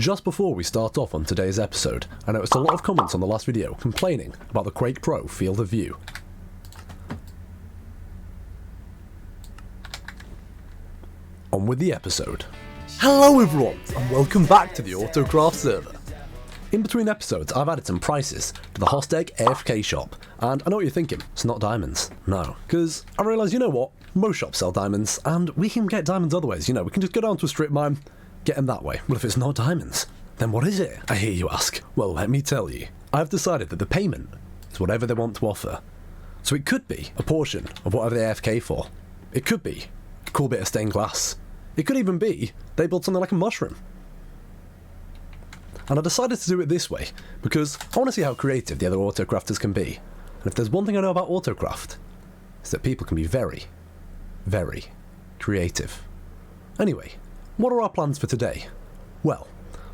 Just before we start off on today's episode, I noticed a lot of comments on the last video complaining about the Quake Pro field of view. On with the episode. Hello everyone, and welcome back to the Autocraft server. In between episodes, I've added some prices to the Hostage AFK shop, and I know what you're thinking, it's not diamonds. No, because I realise, you know what, most shops sell diamonds, and we can get diamonds other ways, we can just go down to a strip mine, get them that way. Well, if it's not diamonds, then what is it? I hear you ask. Well, let me tell you. I've decided that the payment is whatever they want to offer. So it could be a portion of whatever they AFK for. It could be a cool bit of stained glass. It could even be they built something like a mushroom. And I decided to do it this way because I want to see how creative the other Autocrafters can be. And if there's one thing I know about Autocraft, it's that people can be very, very creative. Anyway, what are our plans for today? Well,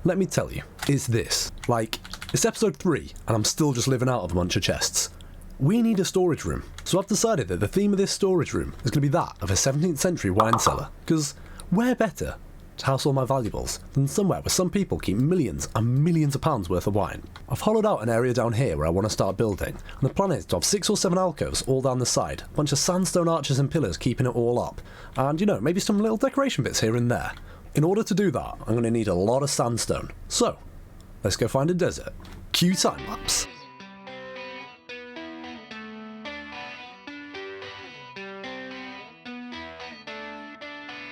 let me tell you, it's this. It's episode 3, and I'm still just living out of a bunch of chests. We need a storage room, so I've decided that the theme of this storage room is going to be that of a 17th century wine cellar, because where better to house all my valuables than somewhere where some people keep millions and millions of pounds worth of wine. I've hollowed out an area down here where I want to start building, and the plan is to have 6 or 7 alcoves all down the side, a bunch of sandstone arches and pillars keeping it all up, and maybe some little decoration bits here and there. In order to do that, I'm going to need a lot of sandstone. So, let's go find a desert. Cue time lapse.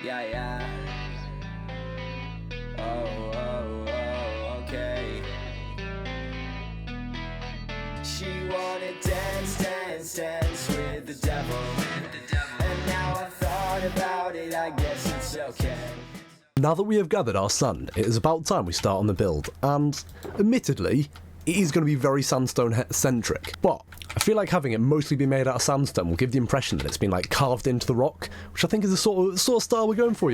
Yeah. Oh, okay. She wanted dance with the devil. And now I thought about it, I guess it's okay. Now that we have gathered our sand, it is about time we start on the build, and admittedly, it is going to be very sandstone-centric, but I feel like having it mostly be made out of sandstone will give the impression that it's been carved into the rock, which I think is the sort of style we're going for,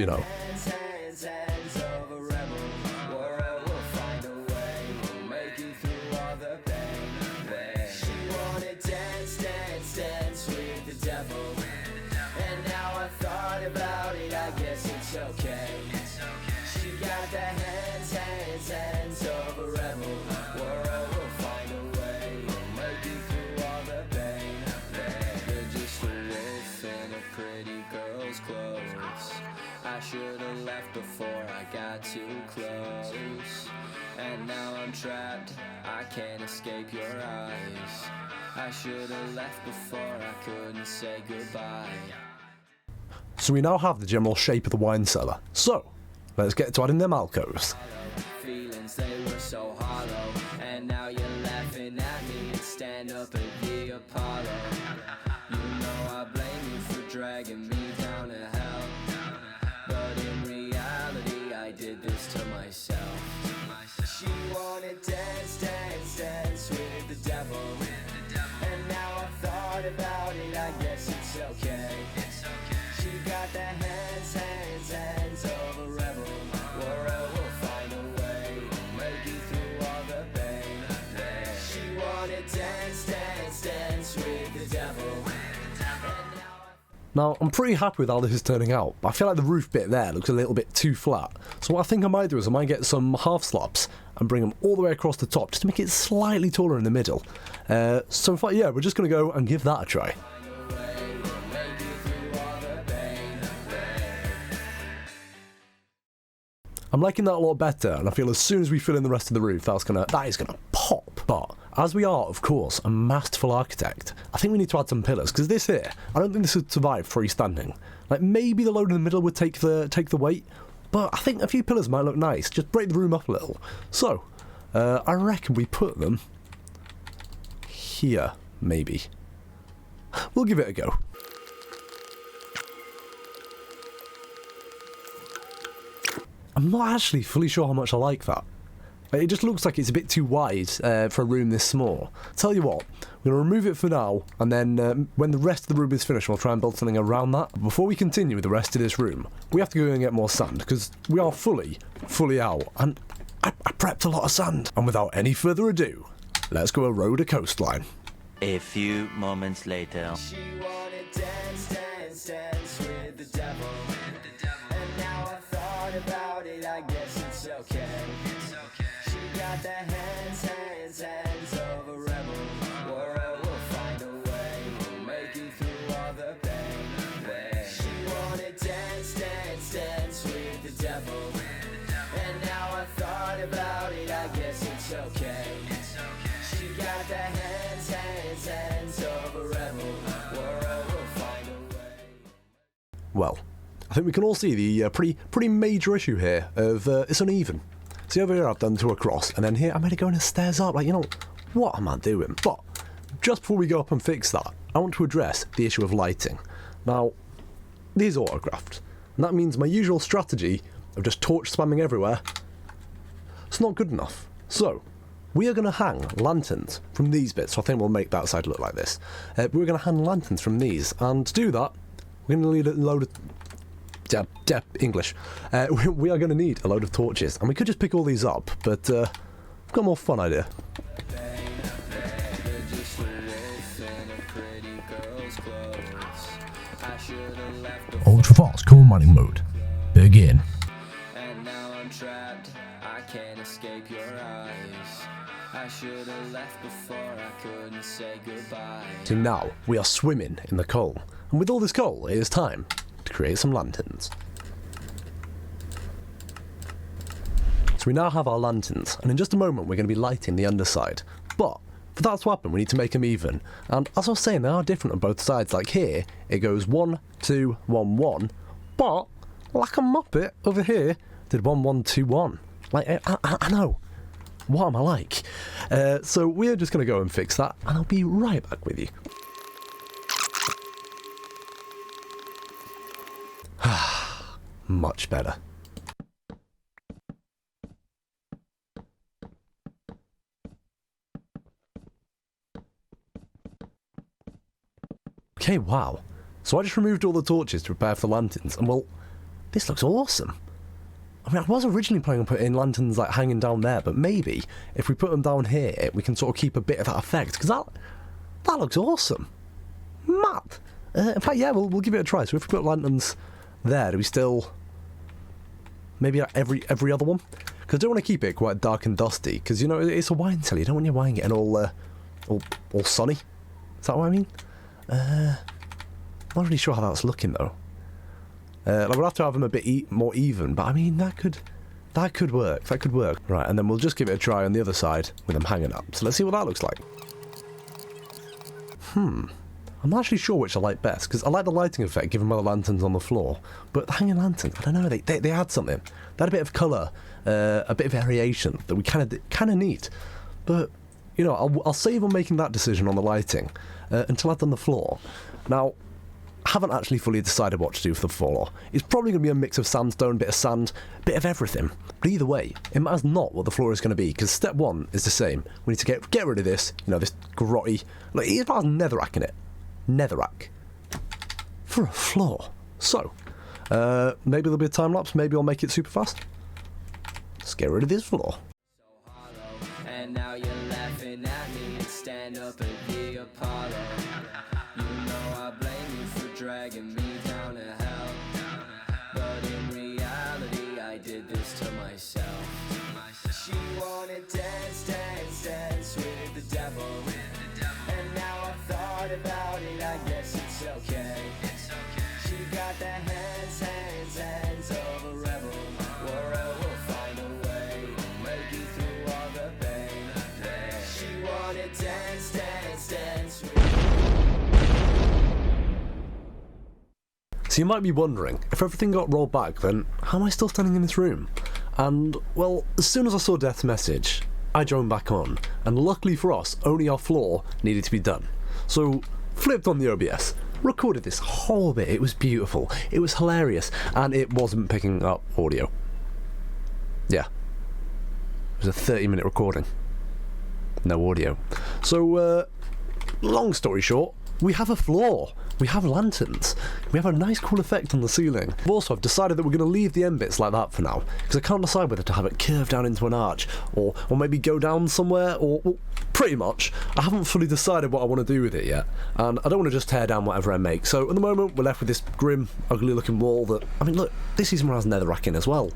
Should've left before I got too close, and now I'm trapped, I can't escape your eyes. I should've left before I couldn't say goodbye. So we now have the general shape of the wine cellar, so let's get to adding them alcoves. Feelings, they were so hollow, and now you're laughing at me and stand up at the Apollo. You know I blame you for dragging me down to hell. But in reality, I did this to myself. She wanted dance with the devil. And now I thought about it, I guess it's okay. She got the hands of a rebel. We'll find a way, make it through all the pain. She wanted dance with the devil. Now, I'm pretty happy with how this is turning out, but I feel like the roof bit there looks a little bit too flat. So what I think I might do is I might get some half slabs and bring them all the way across the top, just to make it slightly taller in the middle. So in fact, yeah, we're just going to go and give that a try. I'm liking that a lot better, and I feel as soon as we fill in the rest of the roof, that is gonna pop. But as we are, of course, a masterful architect, I think we need to add some pillars, because this here, I don't think this would survive freestanding. Maybe the load in the middle would take the weight, but I think a few pillars might look nice, just break the room up a little. So, I reckon we put them here, maybe. We'll give it a go. I'm not actually fully sure how much I like that. It just looks like it's a bit too wide for a room this small. Tell you what, we're going to remove it for now, and then when the rest of the room is finished, we'll try and build something around that. But before we continue with the rest of this room, we have to go and get more sand, because we are fully out, and I prepped a lot of sand. And without any further ado, let's go erode a coastline. A few moments later. She wanted dance with the devil. And now I thought about it, I guess it's okay. thought about it, I guess it's okay. She got the hands of a rebel. World will find a way. Well, I think we can all see the pretty major issue here of it's uneven. See over here I've done 2 across, and then here I made it go in the stairs up, like, you know, what am I doing? But just before we go up and fix that, I want to address the issue of lighting. Now, these are Autocraft, and that means my usual strategy of just torch spamming everywhere, it's not good enough. So, we are going to hang lanterns from these bits, so I think we'll make that side look like this. We're going to hang lanterns from these, and to do that, we're going to need a load of... English. We are going to need a load of torches, and we could just pick all these up, but I've got a more fun idea. Ultra fast coal mining mode. Begin. And now I'm trapped, I can't escape your eyes. I should have left before I couldn't say goodbye. So now we are swimming in the coal, and with all this coal, it is time to create some lanterns. So we now have our lanterns, and in just a moment we're going to be lighting the underside. But for that to happen, we need to make them even. And as I was saying, they are different on both sides. Like here, it goes 1, 2, 1, 1. But like a muppet over here, did 1, 1, 2, 1. Like I know. What am I like? So we're just going to go and fix that, and I'll be right back with you. Much better. Okay, wow. So I just removed all the torches to prepare for the lanterns, and well, this looks awesome. I mean, I was originally planning on putting lanterns like hanging down there, but maybe if we put them down here, we can sort of keep a bit of that effect, because that looks awesome. Mad. In fact, yeah, we'll give it a try. So if we put lanterns there, do we still... maybe like every other one? Because I don't want to keep it quite dark and dusty, because, you know, it's a wine cellar. You don't want your wine getting all sunny. Is that what I mean? I'm not really sure how that's looking, though. Like we'll have to have them a bit more even, but I mean, that could work. That could work. Right, and then we'll just give it a try on the other side with them hanging up. So let's see what that looks like. I'm not actually sure which I like best, because I like the lighting effect given by the lanterns on the floor, but the hanging lanterns, I don't know, they add something. They add a bit of colour, a bit of variation that we kind of need. But, you know, I'll save on making that decision on the lighting until I've done the floor. Now, I haven't actually fully decided what to do for the floor. It's probably going to be a mix of sandstone, bit of sand, bit of everything. But either way, it matters not what the floor is going to be, because step 1 is the same. We need to get rid of this, you know, this grotty... Like, it has netherrack in it. Netherrack. For a floor. So, maybe there'll be a time lapse, maybe I'll make it super fast. Let's get rid of this floor. So hollow, and now you're laughing at me and stand up at the Apollo. You know I blame you for dragging me down to hell, but in reality I did this to myself. She wanted dance with the devil, and now I thought about it, I guess it's okay. She got the hands of a rebel. World will find a way, make you through all the pain. She wanted dance with... So you might be wondering, if everything got rolled back, then how am I still standing in this room? And, well, as soon as I saw Death's message, I joined back on, and luckily for us, only our floor needed to be done. So, flipped on the OBS, recorded this whole bit, it was beautiful, it was hilarious, and it wasn't picking up audio. Yeah. It was a 30-minute recording. No audio. So, long story short, we have a floor. We have lanterns. We have a nice cool effect on the ceiling. Also, I've decided that we're going to leave the end bits like that for now, because I can't decide whether to have it curve down into an arch, or maybe go down somewhere, or well, pretty much, I haven't fully decided what I want to do with it yet, and I don't want to just tear down whatever I make. So at the moment, we're left with this grim, ugly looking wall that, I mean, look, this even has netherrack in as well.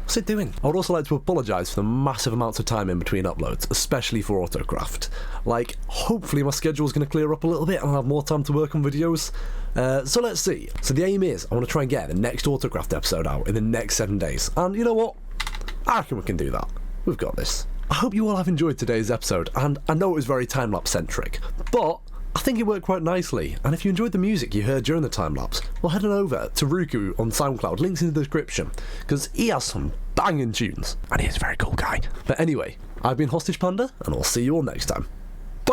What's it doing? I would also like to apologise for the massive amounts of time in between uploads, especially for Autocraft. Like, hopefully my schedule's going to clear up a little bit and I'll have more time to work on videos. So let's see. So the aim is, I want to try and get the next Autocraft episode out in the next 7 days. And you know what? I reckon we can do that. We've got this. I hope you all have enjoyed today's episode, and I know it was very time-lapse centric, but I think it worked quite nicely, and if you enjoyed the music you heard during the time-lapse, well, head on over to Ruku on SoundCloud, links in the description, because he has some banging tunes, and he is a very cool guy. But anyway, I've been HostagePanda, and I'll see you all next time.